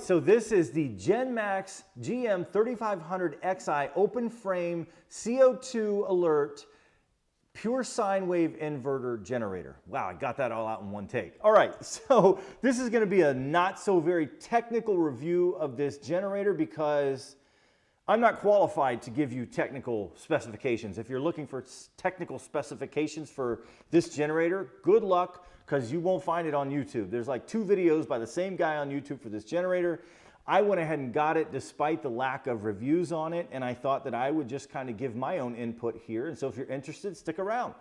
So this is the Genmax GM3500XI open frame CO2 alert pure sine wave inverter generator. Wow, I got that all out in one take. All right, so this is going to be a not so very technical review of this generator because I'm not qualified to give you technical specifications. If you're looking for technical specifications for this generator, good luck, because you won't find it on YouTube. There's like 2 videos by the same guy on YouTube for this generator. I went ahead and got it despite the lack of reviews on it, and I thought that I would just kind of give my own input here. And so if you're interested, stick around.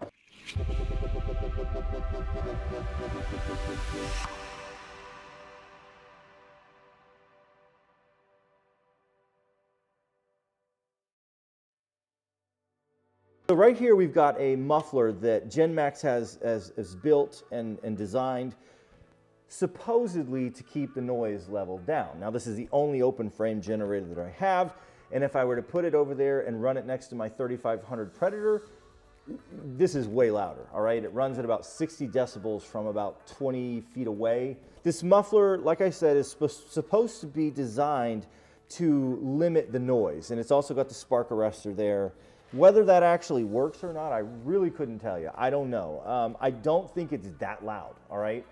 So right here we've got a muffler that Genmax has built and designed supposedly to keep the noise level down. Now this is the only open frame generator that I have, and if I were to put it over there and run it next to my 3500 Predator, this is way louder, all right? It runs at about 60 decibels from about 20 feet away. This muffler, like I said, is supposed to be designed to limit the noise, and it's also got the spark arrestor there. Whether that actually works or not, I really couldn't tell you. I don't know. I don't think it's that loud, all right?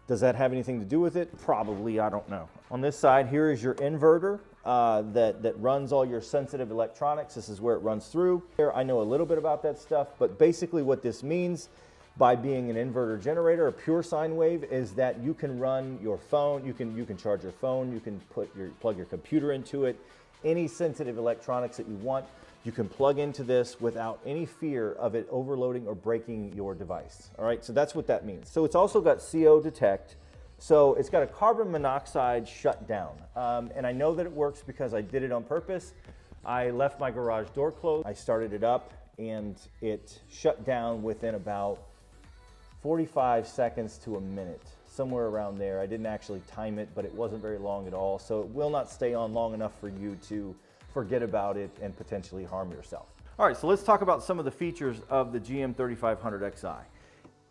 Does that have anything to do with it? Probably, I don't know. On this side, here is your inverter that runs all your sensitive electronics. This is where it runs through. Here, I know a little bit about that stuff, but basically what this means by being an inverter generator, a pure sine wave, is that you can run your phone, you can charge your phone, you can plug your computer into it, any sensitive electronics that you want. You can plug into this without any fear of it overloading or breaking your device. All right, so that's what that means. So it's also got CO detect. So it's got a carbon monoxide shutdown. And I know that it works because I did it on purpose. I left my garage door closed. I started it up and it shut down within about 45 seconds to a minute, somewhere around there. I didn't actually time it, but it wasn't very long at all. So it will not stay on long enough for you to forget about it and potentially harm yourself. All right, so let's talk about some of the features of the GM3500XI.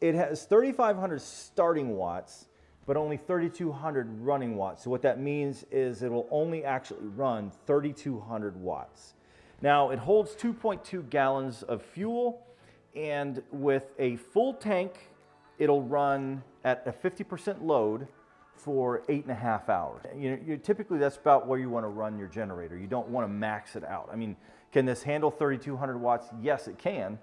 It has 3,500 starting watts, but only 3,200 running watts. So what that means is it will only actually run 3,200 watts. Now, it holds 2.2 gallons of fuel, and with a full tank, it'll run at a 50% load for 8.5 hours. Typically that's about where you want to run your generator. You don't want to max it out. I mean, can this handle 3,200 watts? Yes, it can,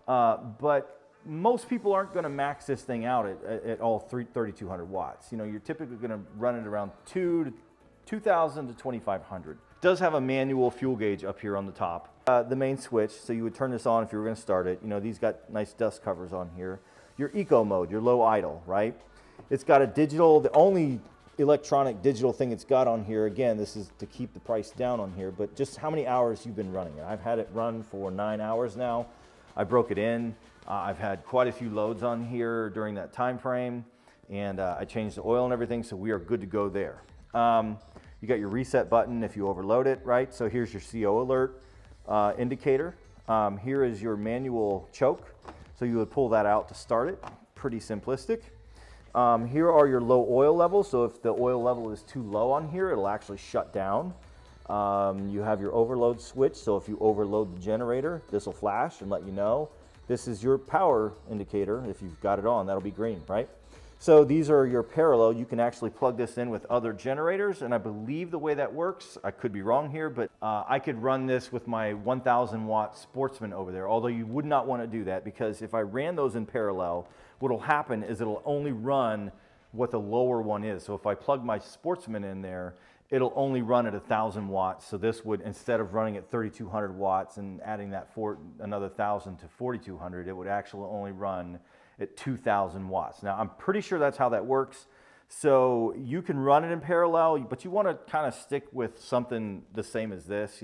but most people aren't going to max this thing out at all 3,200 watts. You're typically going to run it around 2,000 to 2,500. It does have a manual fuel gauge up here on the top. The main switch, so you would turn this on if you were going to start it. These got nice dust covers on here. Your eco mode, your low idle, right? It's got a digital, the only electronic digital thing it's got on here, again, this is to keep the price down on here, but just how many hours you've been running it. I've had it run for 9 hours now. I broke it in. I've had quite a few loads on here during that time frame, and I changed the oil and everything, so we are good to go there. You got your reset button if you overload it, right? So here's your CO alert indicator. Here is your manual choke. So you would pull that out to start it. Pretty simplistic. Here are your low oil levels. So if the oil level is too low on here, it'll actually shut down. You have your overload switch. So if you overload the generator, this will flash and let you know. This is your power indicator. If you've got it on, that'll be green, right? So these are your parallel. You can actually plug this in with other generators, and I believe the way that works, I could be wrong here, but I could run this with my 1,000 watt Sportsman over there, although you would not want to do that, because if I ran those in parallel, what will happen is it'll only run what the lower one is. So if I plug my Sportsman in there, it'll only run at 1,000 watts. So this would, instead of running at 3,200 watts and adding that another 1,000 to 4,200, it would actually only run at 2,000 watts. Now, I'm pretty sure that's how that works. So you can run it in parallel, but you want to kind of stick with something the same as this,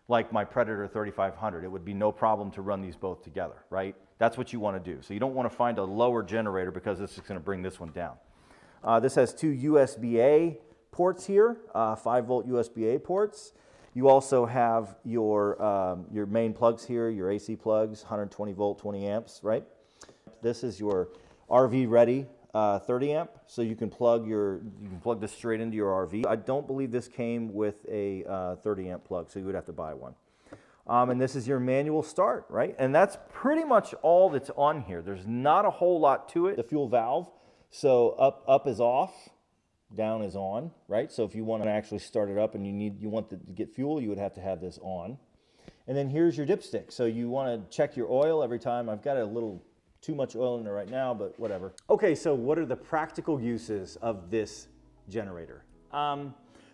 like my Predator 3,500. It would be no problem to run these both together, right? That's what you want to do. So you don't want to find a lower generator because this is going to bring this one down. This has 2 USB-A ports here, 5-volt USB-A ports. You also have your main plugs here, your AC plugs, 120 volt, 20 amps, right? This is your RV ready 30 amp, so you can plug this straight into your RV. I don't believe this came with a 30 amp plug, so you would have to buy one. And this is your manual start, right? And that's pretty much all that's on here. There's not a whole lot to it. The fuel valve, so up is off, down is on, right? So if you want to actually start it up and you want to get fuel, you would have to have this on. And then here's your dipstick. So you want to check your oil every time. I've got a little too much oil in there right now, but whatever. Okay, so what are the practical uses of this generator?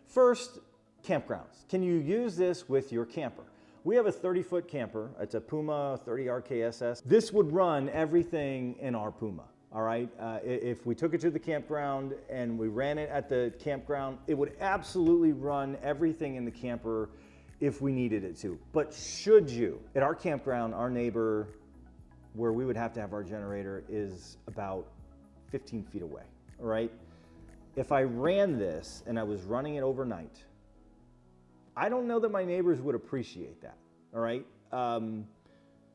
First, campgrounds. Can you use this with your camper? We have a 30-foot camper. It's a Puma 30 RKSS. This would run everything in our Puma, all right? If we took it to the campground and we ran it at the campground, it would absolutely run everything in the camper if we needed it to. But should you? At our campground, our neighbor, where we would have to have our generator, is about 15 feet away, all right? If I ran this and I was running it overnight, I don't know that my neighbors would appreciate that, all right?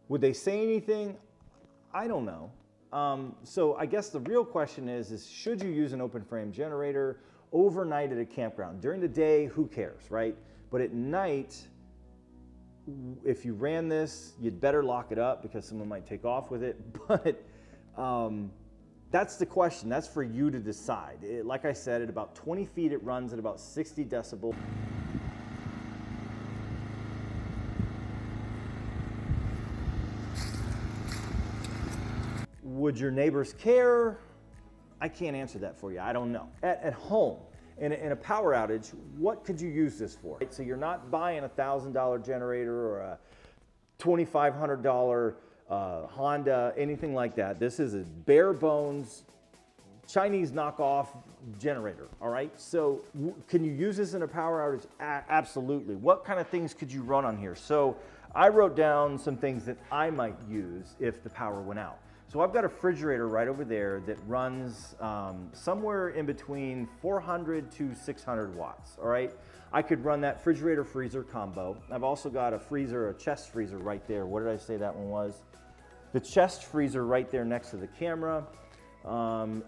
Would they say anything? I don't know. So I guess the real question is should you use an open frame generator overnight at a campground? During the day, who cares, right? But at night, if you ran this, you'd better lock it up because someone might take off with it. But that's the question. That's for you to decide. Like I said, at about 20 feet, it runs at about 60 decibels. Would your neighbors care? I can't answer that for you. I don't know. At home, in a power outage, what could you use this for? Right, so you're not buying a $1,000 generator or a $2,500 Honda, anything like that. This is a bare bones Chinese knockoff generator, all right? So can you use this in a power outage? Absolutely. What kind of things could you run on here? So I wrote down some things that I might use if the power went out. So I've got a refrigerator right over there that runs somewhere in between 400 to 600 watts, all right? I could run that refrigerator freezer combo. I've also got a chest freezer right there. What did I say that one was? The chest freezer right there next to the camera.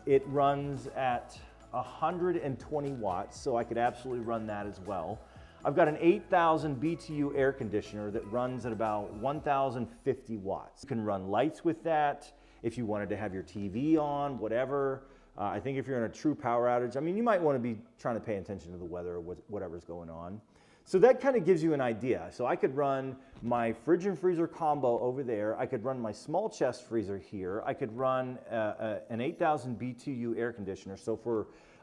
It runs at 120 watts, so I could absolutely run that as well. I've got an 8,000 BTU air conditioner that runs at about 1,050 watts. You can run lights with that. If you wanted to have your TV on, whatever. I think if you're in a true power outage, I mean, you might want to be trying to pay attention to the weather or whatever's going on. So that kind of gives you an idea. So I could run my fridge and freezer combo over there. I could run my small chest freezer here. I could run an 8,000 BTU air conditioner. So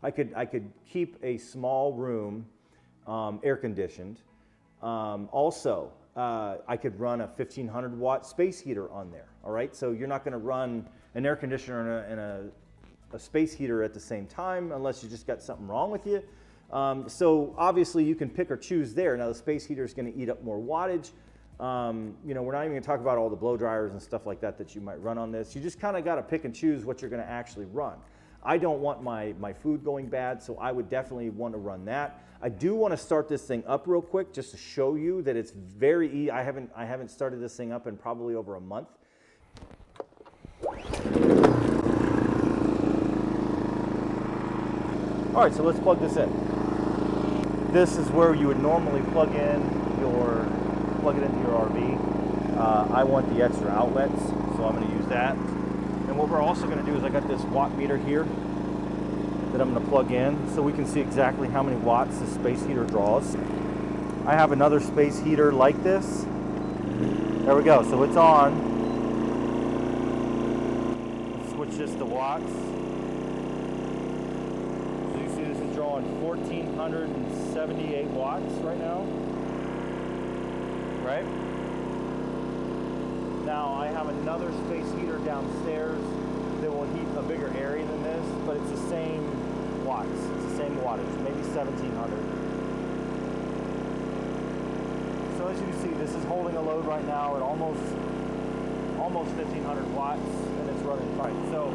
I could keep a small room air conditioned. Also, I could run a 1,500 watt space heater on there, all right? So you're not gonna run an air conditioner and a space heater at the same time unless you just got something wrong with you. So obviously you can pick or choose there. Now the space heater is gonna eat up more wattage. You know, we're not even gonna talk about all the blow dryers and stuff like that you might run on this. You just kinda gotta pick and choose what you're gonna actually run. I don't want my food going bad, so I would definitely want to run that. I do want to start this thing up real quick just to show you that it's very easy. I haven't started this thing up in probably over a month. All right, so let's plug this in. This is where you would normally plug it into your RV. I want the extra outlets, so I'm going to use that. And what we're also going to do is I got this watt meter here that I'm going to plug in so we can see exactly how many watts the space heater draws. I have another space heater like this. There we go, so it's on. Let's switch this to watts. So you see this is drawing 1,478 watts right now. Right? Now I have another space heater downstairs that will heat a bigger area than this, but it's the same watts, it's the same wattage, maybe 1,700. So as you can see, this is holding a load right now at almost 1,500 watts, and it's running fine. So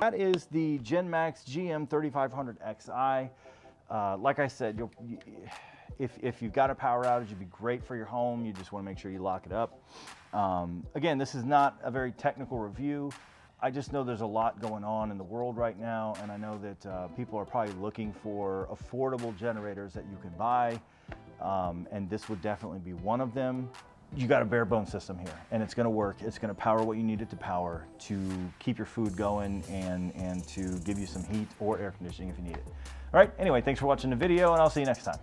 that is the Genmax GM 3500 XI. Like I said, if you've got a power outage, it'd be great for your home. You just want to make sure you lock it up. Again, this is not a very technical review. I just know there's a lot going on in the world right now, and I know that people are probably looking for affordable generators that you can buy, and this would definitely be one of them. You got a bare bone system here, and it's going to work. It's going to power what you need it to power to keep your food going and to give you some heat or air conditioning if you need it. All right, anyway, thanks for watching the video, and I'll see you next time.